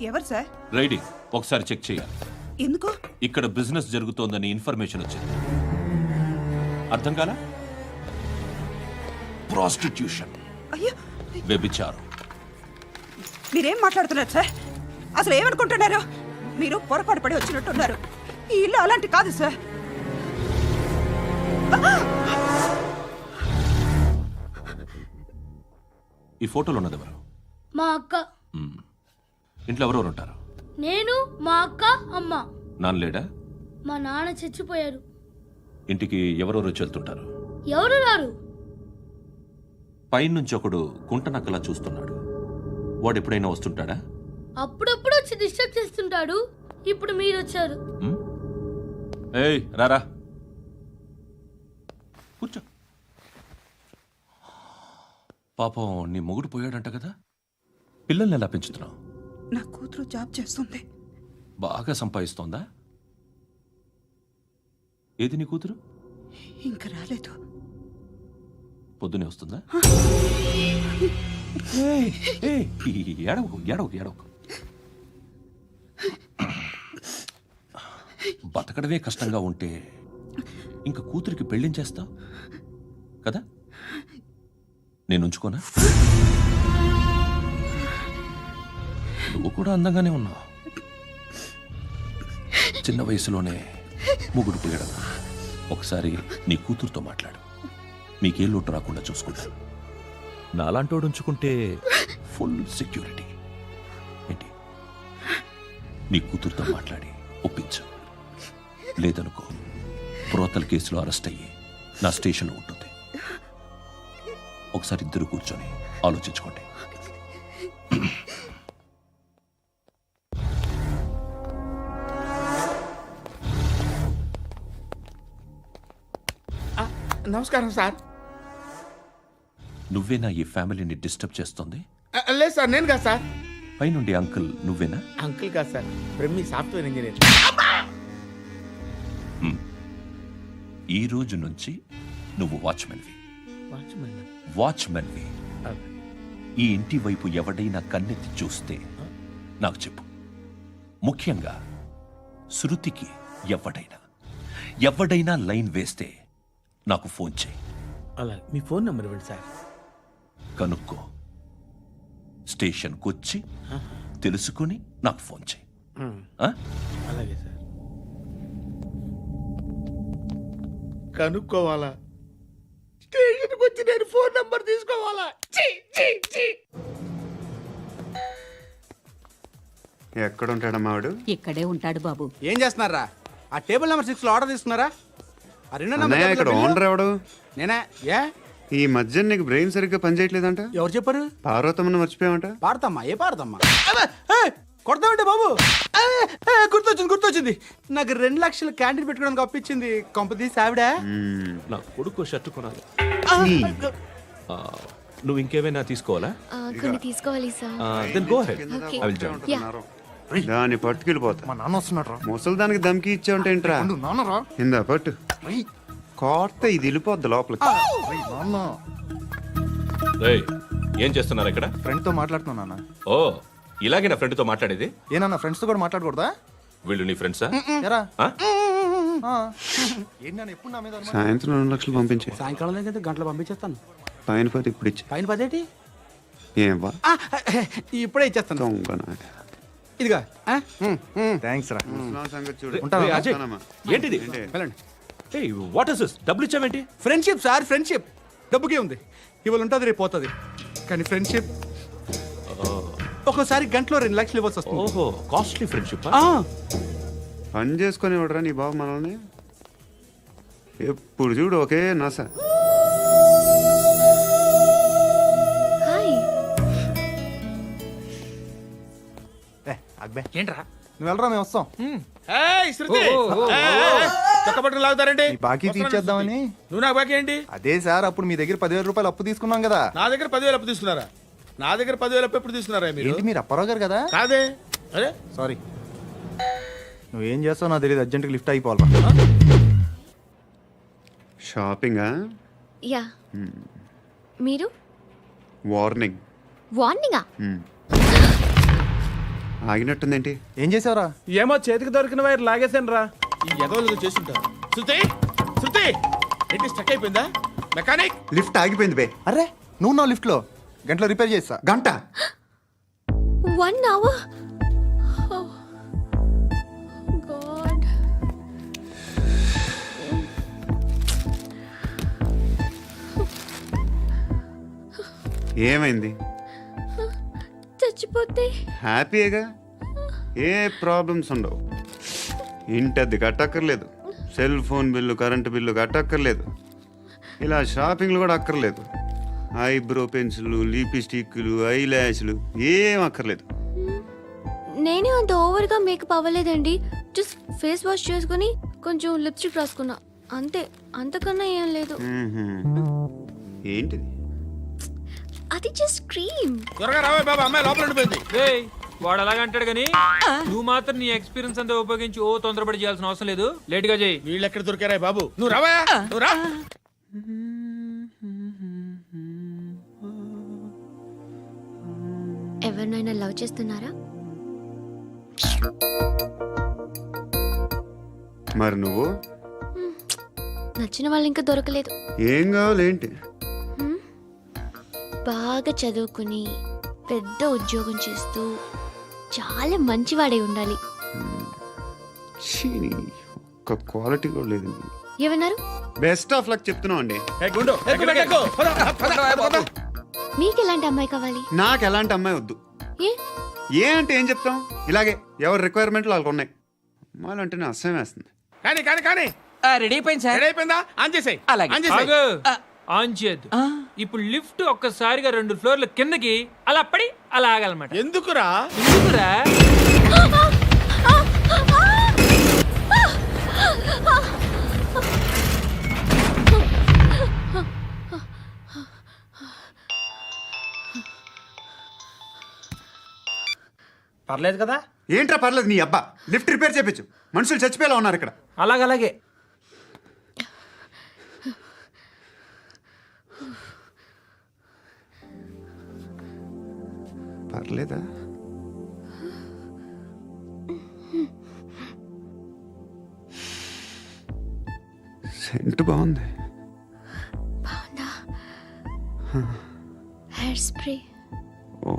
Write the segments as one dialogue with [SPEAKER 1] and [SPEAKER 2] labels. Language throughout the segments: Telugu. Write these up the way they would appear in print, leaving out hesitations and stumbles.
[SPEAKER 1] ఎవరు సార్?
[SPEAKER 2] రైడింగ్ ఒకసారి చెక్ చేయాలి.
[SPEAKER 1] ఎందుకు?
[SPEAKER 2] ఇక్కడ బిజినెస్ జరుగుతోందని ఇన్ఫర్మేషన్ వచ్చింది. అర్థం కాలా? ప్రాస్టిట్యూషన్,
[SPEAKER 1] అయ్యో,
[SPEAKER 2] వ్యభిచారం.
[SPEAKER 1] మీరేం మాట్లాడుతున్నారు సార్? అసలు ఏమనుకుంటున్నారు? మీరు పొరపాటు పడి వచ్చినట్టున్నారు. ఈ ఇల్లు అలాంటి కాదు సార్.
[SPEAKER 2] ఈ ఫోటోలో ఉన్నది ఎవరు?
[SPEAKER 3] మా అక్క.
[SPEAKER 2] ఇంట్లో ఎవరెవరు ఉంటారు?
[SPEAKER 3] నేను, మా అక్క, అమ్మ.
[SPEAKER 2] నాన్న లేడా?
[SPEAKER 3] మా నాన్న చచ్చిపోయారు.
[SPEAKER 2] ఇంటికి ఎవరెవరు వచ్చి వెళ్తుంటారు?
[SPEAKER 3] ఎవరు రారు.
[SPEAKER 2] పైనుంచి ఒకడు గుంటనక్కలా చూస్తున్నాడు. వాడు ఎప్పుడైనా వస్తుంటాడా?
[SPEAKER 3] అప్పుడప్పుడు వచ్చి డిస్టర్బ్ చేస్తుంటాడు. ఇప్పుడు మీరు వచ్చారు.
[SPEAKER 2] ఏయ్ రారా, కూర్చో. పాపం నీ మొగుడు పోయాడంట కదా, పిల్లల్ని ఎలా పెంచుతున్నావు?
[SPEAKER 1] నా కూతురు జాబ్ చేస్తుంది.
[SPEAKER 2] బాగా సంపాదిస్తోందా? ఏది నీ కూతురు?
[SPEAKER 1] ఇంకా రాలేదు.
[SPEAKER 2] పొద్దునే వస్తుందా? ఏడవకు ఏడవకు ఏడవకు. బతకడమే కష్టంగా ఉంటే ఇంకా కూతురికి పెళ్ళించేస్తావు కదా? నేను ఉంచుకోనా? నువ్వు కూడా అందంగానే ఉన్నావు. చిన్న వయసులోనే ముగ్గుడు పోయడం. ఒకసారి నీ కూతురుతో మాట్లాడు. మీకే లోటు రాకుండా చూసుకుంటాను. నాలాంటోడు ఉంచుకుంటే ఫుల్ సెక్యూరిటీ. ఏంటి? నీ కూతురుతో మాట్లాడి ఒప్పించు. లేదనుకో, ప్రోతల కేసులో అరెస్ట్ అయ్యి నా స్టేషన్లో ఉంటుంది. ఒకసారి ఇద్దరు కూర్చొని ఆలోచించుకోండి.
[SPEAKER 4] నమస్కారం సార్.
[SPEAKER 2] నువ్వేనా ఈ ఫ్యామిలీని డిస్టర్బ్ చేస్తుంది?
[SPEAKER 4] లేదు సార్, నేను కాదు సార్.
[SPEAKER 2] పైనుండి అంకుల్ నువ్వేనా?
[SPEAKER 4] అంకుల్ కాదు సార్, బ్రహ్మి సాఫ్ట్వేర్ ఇంజనీర్.
[SPEAKER 2] ఈ రోజు నుంచి నువ్వు వాచ్మెన్వి. వాచ్మెన్వి. ఈ ఇంటి వైపు ఎవడైనా కన్నెత్తి చూస్తే నాకు చెప్పు. ముఖ్యంగా శృతికి ఎవడైనా లైన్ వేస్తే నాకు ఫోన్ చేయి.
[SPEAKER 4] అలా మీ ఫోన్ నెంబర్ ఇవ్వండి సార్.
[SPEAKER 2] కనుక్కో, స్టేషన్కి వచ్చి తెలుసుకుని నాకు ఫోన్ చేయి.
[SPEAKER 4] అలాగే సార్. కనుక్కోవాలా? స్టేషన్కి వచ్చి నేను ఫోన్ నెంబర్ తీసుకోవాలా?
[SPEAKER 5] ఎక్కడ ఉంటాడమ్మా వాడు?
[SPEAKER 6] ఇక్కడే ఉంటాడు బాబు.
[SPEAKER 4] ఏం చేస్తున్నారా? ఆ టేబుల్ నెంబర్ 6 లో ఆర్డర్ తీసుకున్నారా?
[SPEAKER 5] ఇక్కడ ఓనర్ ఎవడు?
[SPEAKER 4] నేనే. ఏ
[SPEAKER 5] ఈ మధ్య నీకు బ్రెయిన్ సరిగ్గా పనిచేయట్లేదంట.
[SPEAKER 4] ఎవరు చెప్పారు?
[SPEAKER 5] పార్వతమ్మను మర్చిపోయామంట.
[SPEAKER 4] పాడతామ్మా? ఏ పాడతామ్మా? కొడతామంటే బాబు. గుర్తొచ్చింది. నాకు 2 లక్షలు క్యాంటీన్ పెట్టుకోవడానికి అప్పించింది కొంపదీసి ఆవిడ.
[SPEAKER 2] నా కొడుకు షర్ట్ కొనాలి. నువ్వు ఇంకేమైనా తీసుకోవాలా?
[SPEAKER 7] కొన్ని తీసుకోవాలి sir.
[SPEAKER 2] Then go ahead.
[SPEAKER 7] Okay.
[SPEAKER 2] I will join.
[SPEAKER 5] దాన్ని పట్టుకెళ్ళిపోతా.
[SPEAKER 4] మా నాన్న వస్తున్నాడు.
[SPEAKER 5] ముసలి దానికి దమ్కి ఇచ్చావంటే ఏంట్రా?
[SPEAKER 4] నాన్నరా
[SPEAKER 5] ఇందా పట్టు. కోర్త ఇది వెళ్ళిపోద్ది లోపలికి.
[SPEAKER 2] రేయ్, ఏం చేస్తున్నారు ఇక్కడ?
[SPEAKER 8] ఫ్రెండ్ తో మాట్లాడుతున్నా నాన్న.
[SPEAKER 2] ఓ, ఇలాగే నా ఫ్రెండ్తో మాట్లాడేది?
[SPEAKER 8] ఏనా ఫ్రెండ్స్ తో కూడా మాట్లాడకూడదా?
[SPEAKER 2] వీళ్ళు నీ ఫ్రెండ్సా?
[SPEAKER 8] ఎరా
[SPEAKER 2] ఆ?
[SPEAKER 8] ఏంటి నాన్న ఎప్పుడు నా మీద అనుమానం?
[SPEAKER 5] సాయంత్రం 2 లక్షలు పంపించే.
[SPEAKER 4] సాయంకాలం దగ్గర గంటలు పంపించేస్తాను.
[SPEAKER 5] పైన 10 ఇప్పుడు ఇచ్చే.
[SPEAKER 4] పైన 10
[SPEAKER 5] ఏం వా
[SPEAKER 4] ఇప్పుడే ఇచ్చేస్తాను.
[SPEAKER 5] దొంగ
[SPEAKER 4] ఇదిగా
[SPEAKER 8] థ్యాంక్స్ రా.
[SPEAKER 5] సంగతి చూడు.
[SPEAKER 2] ఏయ్, అజయ్, ఏంటిది?
[SPEAKER 4] వెళ్ళండి.
[SPEAKER 2] ఏయ్, వాట్ ఇస్ దిస్? డబ్బులు ఇచ్చావేంటి?
[SPEAKER 4] Friendship sir, friendship. డబ్బుకే ఉంది. ఇవాళ ఉంటుంది, రేపు పోతుంది. కానీ ఫ్రెండ్షిప్ ఒక్కోసారి గంటలో 2 లక్షలు ఇవ్వాల్సి వస్తుంది.
[SPEAKER 2] ఓహో, కాస్ట్లీ ఫ్రెండ్షిప్.
[SPEAKER 5] పని చేసుకొని ఇవ్వడరా నీ బాబు మనల్ని. ఎప్పుడు చూడు ఒకే నాస.
[SPEAKER 7] హాయ్.
[SPEAKER 8] అక్బే
[SPEAKER 4] ఏంట్రా?
[SPEAKER 8] నువ్వు వెళ్ళరా, మేము వస్తాం.
[SPEAKER 4] చక్కబట్టుకు లాగుతారండి.
[SPEAKER 8] ఈ బాకీ తీర్చేద్దామని.
[SPEAKER 4] నువ్వు నాకు బాకీ ఏంటి?
[SPEAKER 8] అదే సార్, అప్పుడు మీ దగ్గర 10,000 రూపాయలు అప్పు తీసుకున్నాం కదా.
[SPEAKER 4] నా దగ్గర 10,000 అప్పు తీసుకున్నారా? నా దగ్గర 10,000 అప్పు ఎప్పుడు తీసుకున్నారా మీరు?
[SPEAKER 8] ఏంటి మీరు అప్పారావు గారు కదా?
[SPEAKER 4] కాదే. అరే
[SPEAKER 8] సారీ. నువ్వేం చేస్తావు నాకు తెలియదు, అర్జెంట్గా లిఫ్ట్ అయిపోవాలి.
[SPEAKER 5] షాపింగా?
[SPEAKER 7] యా. మీరు?
[SPEAKER 5] వార్నింగ్.
[SPEAKER 7] వార్నింగా?
[SPEAKER 5] ఆగినట్టుందేంటి?
[SPEAKER 8] ఏం చేసావురా?
[SPEAKER 6] ఏమో చేతికి దొరికిన వైర్ లాగేసాను రా.
[SPEAKER 4] ఈ ఎదవలు చేస్తుంటారు. శృతి శృతి ఏంటి స్టక్ అయిపోయిందా? మెకానిక్
[SPEAKER 5] లిఫ్ట్ ఆగిపోయింది బే.
[SPEAKER 8] అరే నువ్వు నా లిఫ్ట్లో గంటలో రిపేర్ చేస్తా.
[SPEAKER 5] గంట
[SPEAKER 7] 1 hour. Oh. God.
[SPEAKER 5] ఏమైంది?
[SPEAKER 7] చచ్చిపోతే
[SPEAKER 5] హ్యాపీగా, ఏ ప్రాబ్లమ్స్ ఉండవు. ఇంటి అద్దె కట్టక్కర్లేదు, cell phone bill, current bill కట్టక్కర్లేదు, ఇలా షాపింగ్లు కూడా అక్కర్లేదు. ఐబ్రో పెన్సిల్లు, లిప్స్టిక్లు, ఐ ల్యాష్లు ఏం అక్కర్లేదు.
[SPEAKER 7] నేనే అంత ఓవర్గా మేకప్ అవ్వలేదండి. జస్ట్ ఫేస్ వాష్ చేసుకుని కొంచెం లిప్స్టిక్ రాసుకున్నా అంతే. అంతకన్నా ఏం లేదు.
[SPEAKER 5] ఏంటిది?
[SPEAKER 7] అది జస్ట్ క్రీమ్.
[SPEAKER 4] త్వరగా రావే బాబా, అమ్మాయి లోపల ఉండిపోయింది.
[SPEAKER 6] వాడు అలాగంటాడు కానీ నువ్వు మాత్రం నీ ఎక్స్పీరియన్స్ అంతా ఉపయోగించి ఓ తొందరపడి చేయాల్సిన అవసరం లేదు. లేట్ గా చేయి.
[SPEAKER 4] వీళ్ళు ఎక్కడ దొరికారా బాబు? నువ్వు రావా, నువ్వు రా.
[SPEAKER 7] ఎవరినైనా లవ్ చేస్తున్నారా?
[SPEAKER 5] మరి నువ్వు?
[SPEAKER 7] నచ్చిన వాళ్ళు ఇంకా దొరకలేదు.
[SPEAKER 5] ఏం కావాలి ఏంటి?
[SPEAKER 7] బాగా చదువుకుని పెద్ద ఉద్యోగం చేస్తూ చాలా మంచివాడే ఉండాలి.
[SPEAKER 5] ఛీ, ఒక్క క్వాలిటీ కూడా లేదు.
[SPEAKER 7] ఏమన్నారు?
[SPEAKER 5] బెస్ట్ ఆఫ్ లక్ చెప్తున్నావు అండి.
[SPEAKER 4] ఏ గుండు, ఎక్కు, ఎక్కు. పద, పద, పద.
[SPEAKER 7] మీకు ఎలాంటి అమ్మాయి కావాలి?
[SPEAKER 5] నాకు ఎలాంటి అమ్మాయి వద్దు.
[SPEAKER 7] ఏ
[SPEAKER 5] ఏ అంటే ఏం చెప్తాం, ఇలాగే ఎవరి రిక్వైర్మెంట్లు వాళ్ళకు ఉన్నాయి. అమ్మాయిలు అంటేనే అసహ్యం వేస్తుంది.
[SPEAKER 4] కానీ కానీ కానీ
[SPEAKER 9] రెడీ అయిపోయింది సార్.
[SPEAKER 4] రెడీ అయిపోయిందా? ఆన్ చేసేయ్.
[SPEAKER 9] అలాగే.
[SPEAKER 4] ఆన్ చేసేయ్.
[SPEAKER 6] ఆగు. ఆన్ చేయద్దు. ఇప్పుడు లిఫ్ట్ ఒక్కసారిగా 2 ఫ్లోర్ల కిందకి అలా పడి అలా ఆగాలన్నమాట.
[SPEAKER 4] ఎందుకురా?
[SPEAKER 6] ఎందుకురా?
[SPEAKER 4] పర్లేదు కదా?
[SPEAKER 5] ఏంట్రా పర్లేదు నీ అబ్బా. లిఫ్ట్ రిపేర్ చేయించు, మనుషులు చచ్చిపోయేలా ఉన్నారు ఇక్కడ.
[SPEAKER 6] అలాగలాగే.
[SPEAKER 5] పర్లేదా? సెంట్ బాగుంది.
[SPEAKER 7] బాగుందా? Hair spray.
[SPEAKER 5] ఓ,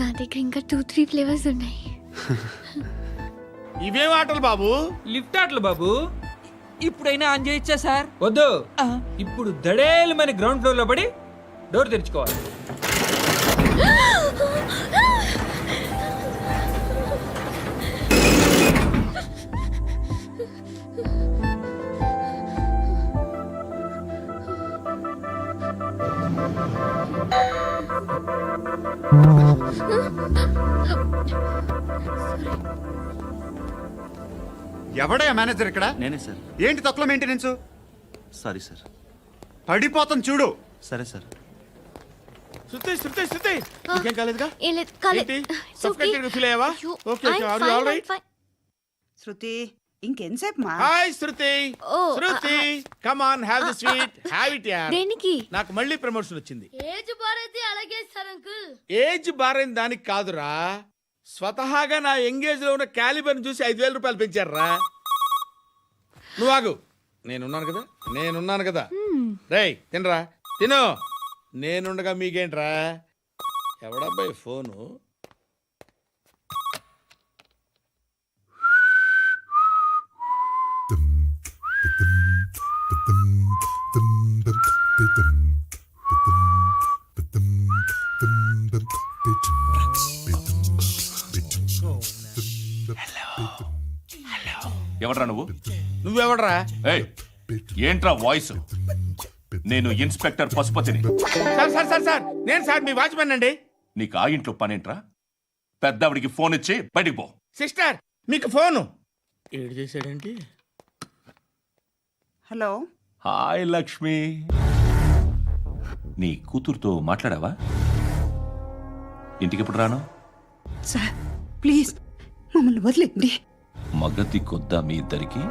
[SPEAKER 7] నా దగ్గర ఇంకా 2-3 ఫ్లేవర్స్ ఉన్నాయి.
[SPEAKER 4] ఇవేం ఆటలు బాబు?
[SPEAKER 6] లిఫ్ట్ ఆటలు బాబు.
[SPEAKER 9] ఇప్పుడైనా ఆన్ చేయొచ్చా సార్?
[SPEAKER 6] వద్దు. ఇప్పుడు దడేలు మన గ్రౌండ్ ఫ్లోర్ లో పడి డోర్ తెరుచుకోవాలి.
[SPEAKER 5] ఎవడయ్యా మేనేజర్ ఇక్కడ?
[SPEAKER 2] నేనే సార్.
[SPEAKER 5] ఏంటి తక్కువ మెయింటెనెన్స్?
[SPEAKER 2] Sorry sir.
[SPEAKER 5] పడిపోతాం చూడు.
[SPEAKER 2] సరే సార్.
[SPEAKER 4] శృతి శృతి శృతి ఇంకేం కాలేదుగా?
[SPEAKER 7] ఏం లేదు, కాలేదు.
[SPEAKER 4] ఏంటి?
[SPEAKER 7] It's okay.
[SPEAKER 4] Suffocated గా feel అయ్యావా?
[SPEAKER 7] అయ్యో,
[SPEAKER 4] Okay, okay.
[SPEAKER 7] I'm
[SPEAKER 4] Are you
[SPEAKER 7] fine,
[SPEAKER 4] all right?
[SPEAKER 7] I'm fine.
[SPEAKER 1] శృతి ఇంకెంతసేపు మా?
[SPEAKER 4] Hi Shruti.
[SPEAKER 7] Oh,
[SPEAKER 4] Shruti come on, have the sweet, have it యార్.
[SPEAKER 7] దేనికి?
[SPEAKER 4] నాకు మళ్ళీ ప్రమోషన్ వచ్చింది.
[SPEAKER 3] ఏజ్ బారైతే అలాగే సార్ అంకుల్.
[SPEAKER 4] ఏజ్ బారైన దానికి కాదురా, స్వతహాగా నా ఎంగేజ్ లో ఉన్న క్యాలిబర్ చూసి 5,000 రూపాయలు పెంచారా. నువ్వు ఆగు, నేనున్నాను కదా. రేయ్ తినరా, తిను. నేనుండగా మీకేంట్రా? ఎవడబ్బాయి ఫోను?
[SPEAKER 2] ఎవడ్రా నువ్వు?
[SPEAKER 4] నువ్వెవడరా?
[SPEAKER 2] ఏయ్, ఏంట్రా వాయిస్? నేను ఇన్స్పెక్టర్ పశుపతిని.
[SPEAKER 4] సార్ సార్ సార్ సార్ నేను సార్ మీ వాచ్మెన్ అండి.
[SPEAKER 2] నీకు ఆ ఇంట్లో పనేంట్రా? పెద్దవిడికి ఫోన్ ఇచ్చి బయటికి పో.
[SPEAKER 4] సిస్టర్ మీకు ఫోను. ఏడు చేశాడేంటి?
[SPEAKER 1] హలో.
[SPEAKER 2] హాయ్ లక్ష్మి. నీ కూతురుతో మాట్లాడావా? ఇంటికి ఎప్పుడు రాను?
[SPEAKER 1] సార్ ప్లీజ్ మమ్మల్ని వదిలేండి.
[SPEAKER 2] మగతి కొద్దా మీ ఇద్దరికి?